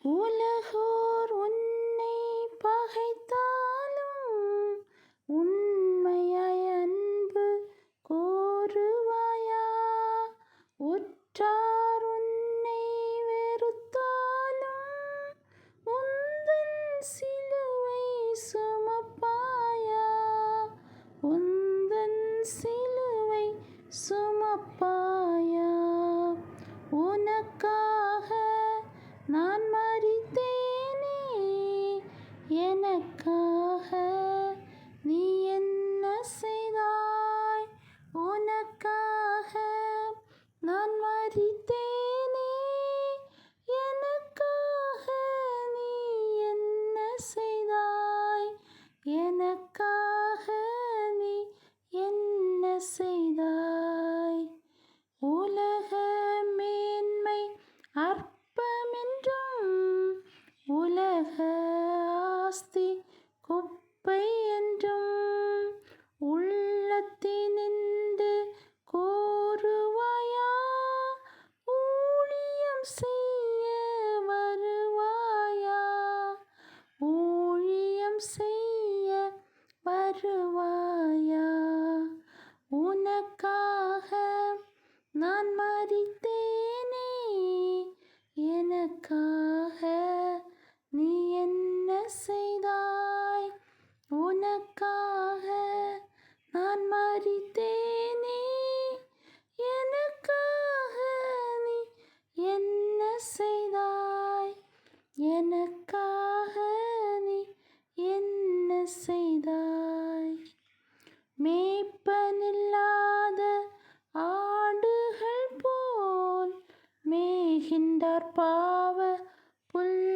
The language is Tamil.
உலகோர் உன்னை பகைத்தாலும் உண்மையாய் அன்பு கோருவாயா? உற்றார் உன்னை வெறுத்தாலும் உந்தன் சிலுவை சுமப்பாயா? உந்தன் சிலுவை சுமப்பாயா? உனக்காக நான் மரித்தேனே, எனக்காக நீ என்ன செய்தாய்? உனக்காக நான் மரித்தேனே, எனக்காக நீ என்ன செய்தாய்? எனக்காக நீ என்ன செய்தாய்? உலக மேன்மை அற்பமென்றும் உலக ஆஸ்தி குப்பை என்றும் உள்ளத்தினின்று கோருவாயா? ஊழியம் செய்ய வருவாயா? ஊழியம் செய்ய வருவாயா? உனக்காக நான் மரித்தேனே, எனக்காக நீ என்ன செய்தாய்? உனக்காக நான் மரித்தேனே, எனக்காக நீ என்ன செய்தாய்? எனக்காக நீ என்ன செய்தாய்? மேய்ப்பனில்லாத ஆடுகள் போல் மேய்கின்றார் பாவ புல்